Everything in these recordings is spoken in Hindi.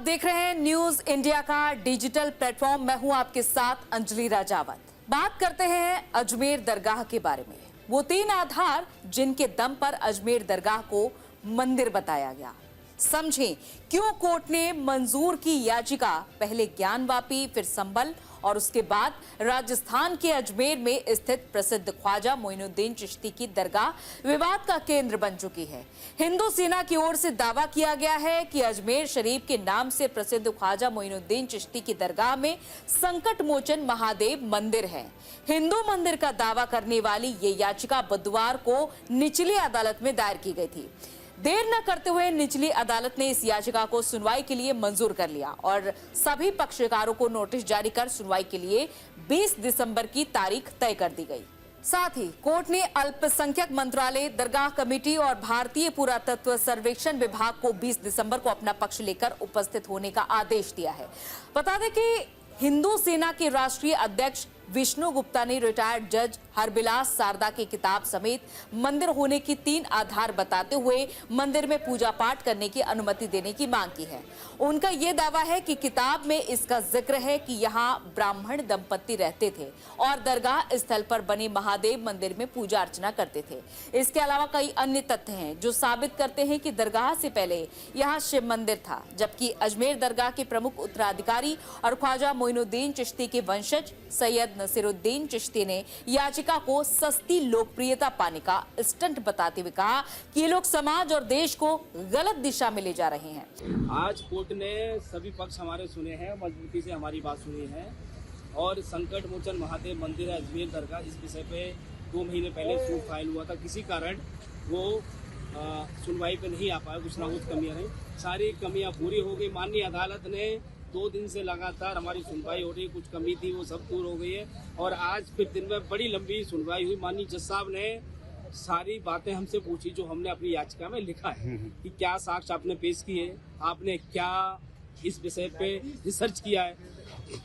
देख रहे हैं न्यूज इंडिया का डिजिटल प्लेटफॉर्म। मैं हूं आपके साथ अंजलि राजावत। बात करते हैं अजमेर दरगाह के बारे में। वो 3 आधार जिनके दम पर अजमेर दरगाह को मंदिर बताया गया। समझें क्यों कोर्ट ने मंजूर की याचिका। पहले ज्ञानवापी, फिर संभल और उसके बाद राजस्थान के अजमेर में स्थित प्रसिद्ध ख्वाजा मोइनुद्दीन चिश्ती की दरगाह विवाद का केंद्र बन चुकी है। हिंदू सेना की ओर से दावा किया गया है कि अजमेर शरीफ के नाम से प्रसिद्ध ख्वाजा मोइनुद्दीन चिश्ती की दरगाह में संकट मोचन महादेव मंदिर है। हिंदू मंदिर का दावा करने वाली ये याचिका बुधवार को निचली अदालत में दायर की गई थी। देर न करते हुए निचली अदालत ने इस याचिका को सुनवाई के लिए मंजूर कर लिया और सभी पक्षकारों को नोटिस जारी कर सुनवाई के लिए 20 दिसंबर की तारीख तय कर दी गई। साथ ही कोर्ट ने अल्पसंख्यक मंत्रालय, दरगाह कमेटी और भारतीय पुरातत्व सर्वेक्षण विभाग को 20 दिसंबर को अपना पक्ष लेकर उपस्थित होने का आदेश दिया है। बता दें कि हिंदू सेना के राष्ट्रीय अध्यक्ष विष्णु गुप्ता ने रिटायर्ड जज हरबिलास सारदा की किताब समेत मंदिर होने की 3 आधार बताते हुए मंदिर में पूजा पाठ करने की अनुमति देने की मांग की है। उनका यह दावा है कि किताब में इसका जिक्र है कि यहाँ ब्राह्मण दंपति रहते थे और दरगाह स्थल पर बने महादेव मंदिर में पूजा अर्चना करते थे। इसके अलावा कई अन्य तथ्य हैं जो साबित करते हैं कि दरगाह से पहले यहाँ शिव मंदिर था, जबकि अजमेर दरगाह के प्रमुख उत्तराधिकारी और ख्वाजा मोइनुद्दीन चिश्ती के वंशज सैयद नसीरुद्दीन चिश्ती ने याचिका को सस्ती लोकप्रियता पाने का स्टंट बताते हुए कहा कि ये लोग समाज और देश को गलत दिशा में ले जा रहे हैं। आज कोर्ट ने सभी पक्ष हमारे सुने हैं, मजबूती से हमारी बात सुनी है और संकट मोचन महादेव मंदिर अजमेर दरगाह इस विषय पे 2 महीने पहले सूट फाइल हुआ था। किसी कारण वो सुनवाई पे नहीं आ पाया, कुछ ना कुछ कमियां रही। सारी कमियां पूरी हो गई। माननीय अदालत ने 2 दिन से लगातार हमारी सुनवाई हो रही, कुछ कमी थी वो सब दूर हो गई है और आज फिर दिन में बड़ी लंबी सुनवाई हुई। माननीय जज साहब ने सारी बातें हमसे पूछी जो हमने अपनी याचिका में लिखा है कि क्या साक्ष्य आपने पेश किए, आपने क्या इस विषय पे रिसर्च किया है,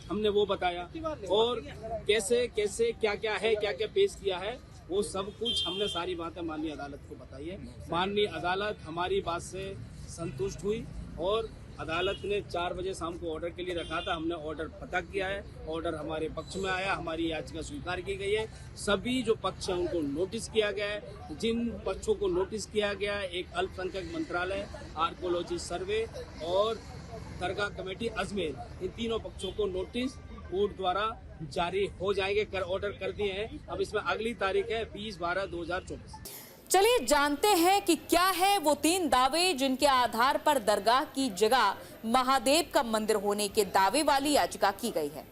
हमने वो बताया और कैसे कैसे क्या क्या है, क्या क्या पेश किया है, वो सब कुछ हमने सारी बातें माननीय अदालत को बताई है। माननीय अदालत हमारी बात से संतुष्ट हुई और अदालत ने 4 बजे शाम को ऑर्डर के लिए रखा था। हमने ऑर्डर पता किया है, ऑर्डर हमारे पक्ष में आया, हमारी याचिका स्वीकार की गई है। सभी जो पक्ष हैं उनको नोटिस किया गया है। जिन पक्षों को नोटिस किया गया है, एक अल्पसंख्यक मंत्रालय, आर्कोलॉजी सर्वे और दरगाह कमेटी अजमेर, इन तीनों पक्षों को नोटिस कोर्ट द्वारा जारी हो जाएंगे, ऑर्डर कर दिए हैं। अब इसमें अगली तारीख है 20/12/2024। चलिए जानते हैं कि क्या है वो 3 दावे जिनके आधार पर दरगाह की जगह महादेव का मंदिर होने के दावे वाली याचिका की गई है।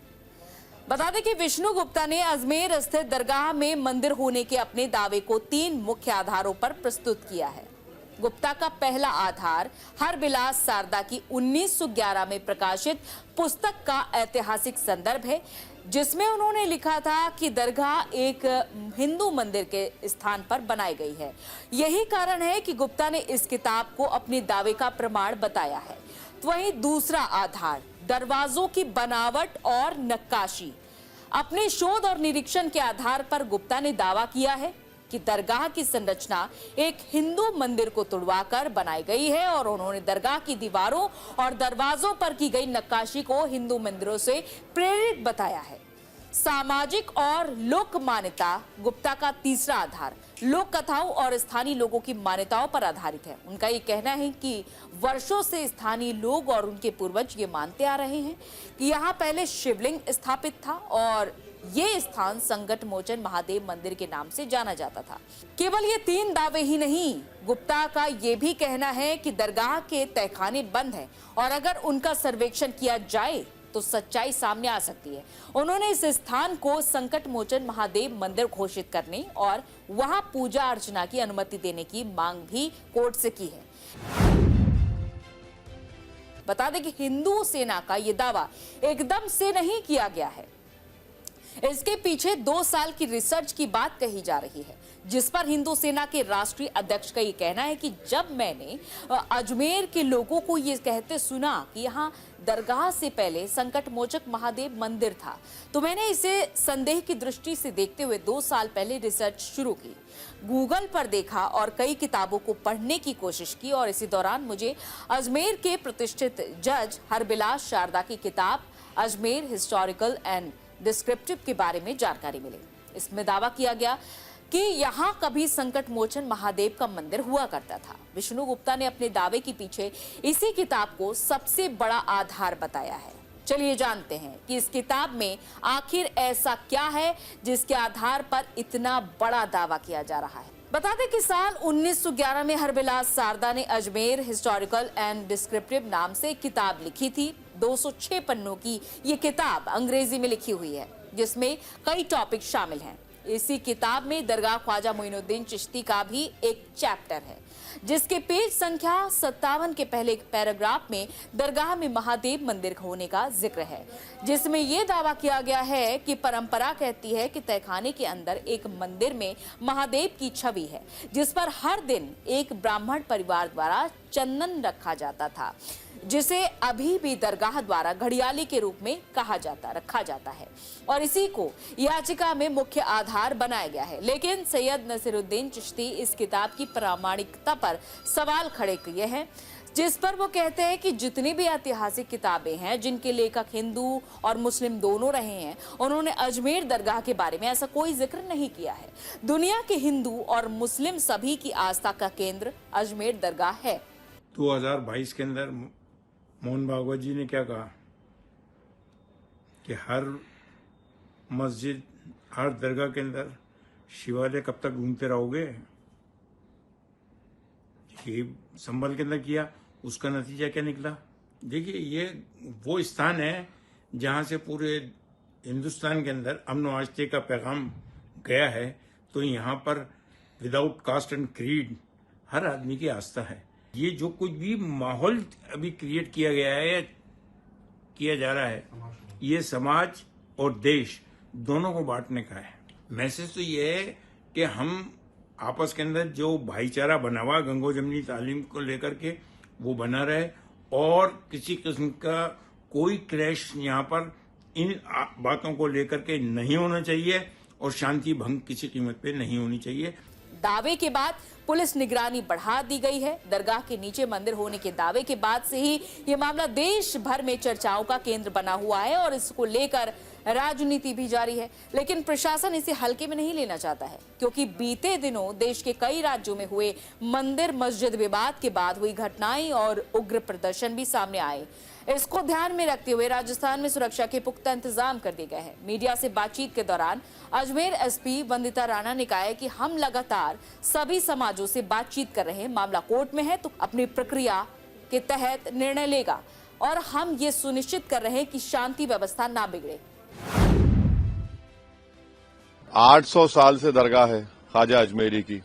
बता दें कि विष्णु गुप्ता ने अजमेर स्थित दरगाह में मंदिर होने के अपने दावे को 3 मुख्य आधारों पर प्रस्तुत किया है। गुप्ता का पहला आधार हरबिलास सारदा की 1911 में प्रकाशित पुस्तक का ऐतिहासिक संदर्भ है, जिसमें उन्होंने लिखा था कि दरगाह एक हिंदू मंदिर के स्थान पर बनाई गई है। यही कारण है कि गुप्ता ने इस किताब को अपने दावे का प्रमाण बताया है। तो वहीं दूसरा आधार दरवाजों की बनावट और नक्काशी। अपने शोध और निरीक्षण के आधार पर गुप्ता ने दावा किया है कि दरगाह की संरचना एक हिंदू मंदिर को तुड़वाकर बनाई गई है और उन्होंने दरगाह की दीवारों और दरवाजों पर की गई नक्काशी को हिंदू मंदिरों से प्रेरित बताया है। सामाजिक और लोक मान्यता। गुप्ता का तीसरा आधार लोक कथाओं और स्थानीय लोगों की मान्यताओं पर आधारित है। उनका ये कहना है कि वर्षों से स्थानीय लोग और उनके पूर्वज ये मानते आ रहे हैं कि यहाँ पहले शिवलिंग स्थापित था और ये स्थान संकट मोचन महादेव मंदिर के नाम से जाना जाता था। केवल ये 3 दावे ही नहीं, गुप्ता का ये भी कहना है कि दरगाह के तहखाने बंद हैं और अगर उनका सर्वेक्षण किया जाए तो सच्चाई सामने आ सकती है। उन्होंने इस स्थान को संकट मोचन महादेव मंदिर घोषित करने और वहां पूजा अर्चना की अनुमति देने की मांग भी कोर्ट से की है। बता दें कि हिंदू सेना का यह दावा एकदम से नहीं किया गया है। इसके पीछे 2 साल की रिसर्च की बात कही जा रही है, जिस पर हिंदू सेना के राष्ट्रीय अध्यक्ष का ये कहना है कि जब मैंने अजमेर के लोगों को ये कहते सुना कि यहाँ दरगाह से पहले संकट मोचक महादेव मंदिर था, तो मैंने इसे संदेह की दृष्टि से देखते हुए 2 साल पहले रिसर्च शुरू की, गूगल पर देखा और कई किताबों को पढ़ने की कोशिश की। और इसी दौरान मुझे अजमेर के प्रतिष्ठित जज हरबिलास शारदा की किताब अजमेर हिस्टोरिकल एंड डिस्क्रिप्टिव के बारे में जानकारी मिली। इसमें दावा किया गया कि यहाँ कभी संकट मोचन महादेव का मंदिर हुआ करता था। विष्णु गुप्ता ने अपने दावे के पीछे इसी किताब को सबसे बड़ा आधार बताया है। चलिए जानते हैं कि इस किताब में आखिर ऐसा क्या है जिसके आधार पर इतना बड़ा दावा किया जा रहा है। बता दें कि साल 1911 में हरबिलास शारदा ने अजमेर हिस्टोरिकल एंड डिस्क्रिप्टिव नाम से एक किताब लिखी थी। 206 पन्नों की ये किताब अंग्रेजी में लिखी हुई है, जिसमें कई टॉपिक शामिल हैं। इसी किताब में दरगाह ख्वाजा मोइनुद्दीन चिश्ती का भी एक चैप्टर है, जिसके पेज संख्या 57 के पहले पैराग्राफ में दरगाह में महादेव मंदिर होने का जिक्र है, जिसमें यह दावा किया गया है कि परंपरा कहती है कि तहखाने के अंदर एक मंदिर में महादेव की छवि है, जिस पर हर दिन एक ब्राह्मण परिवार द्वारा चंदन रखा जाता था, जिसे अभी भी दरगाह द्वारा घड़ियाली के रूप में रखा जाता है और इसी को याचिका में मुख्य आधार बनाया गया है। लेकिन सैयद नसीरुद्दीन चिश्ती इस किताब की प्रामाणिकता पर सवाल खड़े किए हैं, जिस पर वो कहते हैं कि जितनी भी ऐतिहासिक किताबें हैं जिनके लेखक हिंदू और मुस्लिम दोनों रहे हैं, उन्होंने अजमेर दरगाह के बारे में ऐसा कोई जिक्र नहीं किया है। दुनिया के हिंदू और मुस्लिम सभी की आस्था का केंद्र अजमेर दरगाह है। 2022 के अंदर मोहन भागवत जी ने क्या कहा कि हर मस्जिद, हर दरगाह के अंदर शिवालय कब तक ढूंढते रहोगे। ये संभल के अंदर किया, उसका नतीजा क्या निकला। देखिए, ये वो स्थान है जहां से पूरे हिंदुस्तान के अंदर अमन व आस्थे का पैगाम गया है। तो यहाँ पर विदाउट कास्ट एंड क्रीड हर आदमी की आस्था है। ये जो कुछ भी माहौल अभी क्रिएट किया गया है या किया जा रहा है, ये समाज और देश दोनों को बांटने का है। मैसेज तो ये है कि हम आपस के अंदर जो भाईचारा बना हुआ गंगो जमनी तालीम को लेकर के वो बना रहे और किसी किस्म का कोई क्लैश यहाँ पर इन बातों को लेकर के नहीं होना चाहिए और शांति भंग किसी कीमत पे नहीं होनी चाहिए। दावे के बाद पुलिस निगरानी बढ़ा दी गई है। दरगाह के नीचे मंदिर होने के दावे के बाद से ही ये मामला देश भर में चर्चाओं का केंद्र बना हुआ है और इसको लेकर राजनीति भी जारी है। लेकिन प्रशासन इसे हल्के में नहीं लेना चाहता है, क्योंकि बीते दिनों देश के कई राज्यों में हुए मंदिर मस्जिद विवाद के बाद हुई घटनाएं और उग्र प्रदर्शन भी सामने आए। इसको ध्यान में रखते हुए राजस्थान में सुरक्षा के पुख्ता इंतजाम कर दिए गए हैं। मीडिया से बातचीत के दौरान अजमेर एसपी वंदिता राणा ने कहा है कि हम लगातार सभी समाजों से बातचीत कर रहे हैं। मामला कोर्ट में है तो अपनी प्रक्रिया के तहत निर्णय लेगा और हम ये सुनिश्चित कर रहे हैं कि शांति व्यवस्था ना बिगड़े। 800 साल से दरगाह है ख्वाजा अजमेरी की।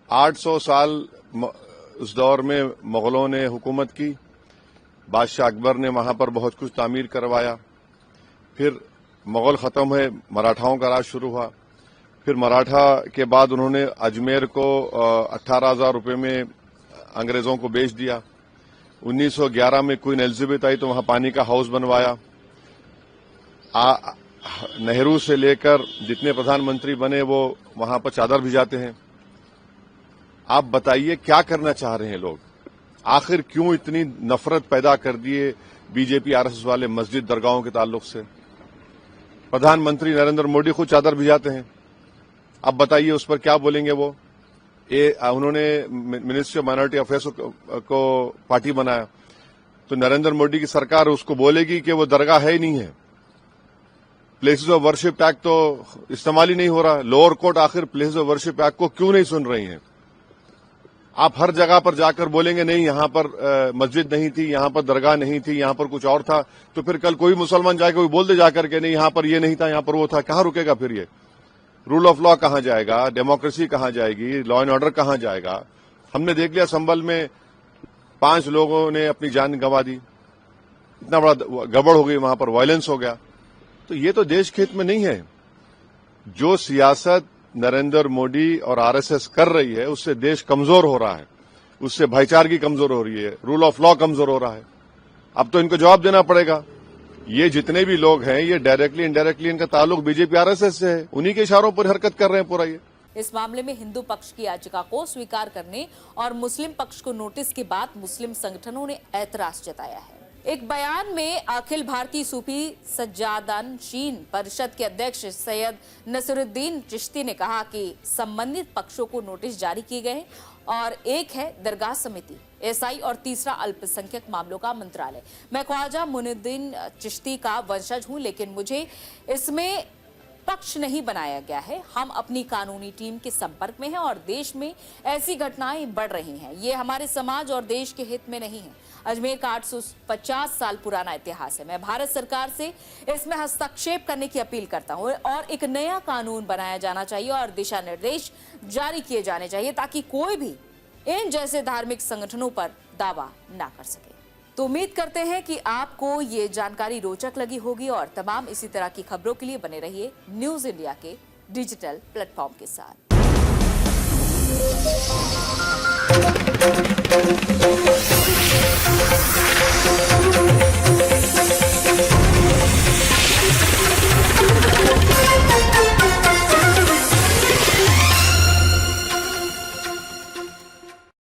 800 साल उस दौर में मुगलों ने हुकूमत की, बादशाह अकबर ने वहां पर बहुत कुछ तामीर करवाया। फिर मुगल खत्म हुए, मराठाओं का राज शुरू हुआ। फिर मराठा के बाद उन्होंने अजमेर को 18,000 रुपये में अंग्रेजों को बेच दिया। 1911 में क्वीन एलिजाबेथ आई तो वहां पानी का हाउस बनवाया। नेहरू से लेकर जितने प्रधानमंत्री बने वो वहां पर चादर भिजाते हैं। आप बताइए क्या करना चाह रहे हैं लोग? आखिर क्यों इतनी नफरत पैदा कर दिए बीजेपी आरएसएस वाले मस्जिद दरगाहों के ताल्लुक से? प्रधानमंत्री नरेंद्र मोदी खुद चादर भिजाते हैं। अब बताइए उस पर क्या बोलेंगे वो? उन्होंने मिनिस्ट्री ऑफ माइनॉरिटी अफेयर्स को पार्टी बनाया तो नरेंद्र मोदी की सरकार उसको बोलेगी कि वो दरगाह है ही नहीं है। प्लेसेस ऑफ वर्शिप एक्ट तो इस्तेमाल ही नहीं हो रहा। लोअर कोर्ट आखिर प्लेसेस ऑफ वर्शिप एक्ट को क्यों नहीं सुन रही है? आप हर जगह पर जाकर बोलेंगे नहीं यहां पर मस्जिद नहीं थी, यहां पर दरगाह नहीं थी, यहां पर कुछ और था, तो फिर कल कोई मुसलमान जाकर कोई बोल दे जाकर के नहीं यहां पर ये नहीं था, यहां पर वो था। कहां रुकेगा फिर ये? रूल ऑफ लॉ कहां जाएगा? डेमोक्रेसी कहां जाएगी? लॉ एंड ऑर्डर कहां जाएगा? हमने देख लिया संभल में 5 लोगों ने अपनी जान गंवा दी। इतना बड़ा गड़बड़ हो गई, वहां पर वायलेंस हो गया। तो ये तो देश के हित में नहीं है। जो सियासत नरेंद्र मोदी और आरएसएस कर रही है उससे देश कमजोर हो रहा है, उससे भाईचारगी कमजोर हो रही है, रूल ऑफ लॉ कमजोर हो रहा है। अब तो इनको जवाब देना पड़ेगा। ये जितने भी लोग हैं ये डायरेक्टली इनडायरेक्टली इनका ताल्लुक बीजेपी आरएसएस से है, उन्हीं के इशारों पर हरकत कर रहे हैं पूरा ये। इस मामले में हिंदू पक्ष की याचिका को स्वीकार करने और मुस्लिम पक्ष को नोटिस के बाद मुस्लिम संगठनों ने ऐतराज जताया है। एक बयान में अखिल भारतीय सूफी सज्जादानशीन परिषद के अध्यक्ष सैयद नसरुद्दीन चिश्ती ने कहा कि संबंधित पक्षों को नोटिस जारी किए गए हैं और एक है दरगाह समिति, एसआई और तीसरा अल्पसंख्यक मामलों का मंत्रालय। मैं ख्वाजा मुइनुद्दीन चिश्ती का वंशज हूं, लेकिन मुझे इसमें पक्ष नहीं बनाया गया है। हम अपनी कानूनी टीम के संपर्क में हैं और देश में ऐसी घटनाएं बढ़ रही हैं। ये हमारे समाज और देश के हित में नहीं है। अजमेर का 850 साल पुराना इतिहास है। मैं भारत सरकार से इसमें हस्तक्षेप करने की अपील करता हूं और एक नया कानून बनाया जाना चाहिए और दिशा निर्देश जारी किए जाने चाहिए ताकि कोई भी इन जैसे धार्मिक संगठनों पर दावा ना कर सके। तो उम्मीद करते हैं कि आपको ये जानकारी रोचक लगी होगी और तमाम इसी तरह की खबरों के लिए बने रहिए न्यूज इंडिया के डिजिटल प्लेटफॉर्म के साथ।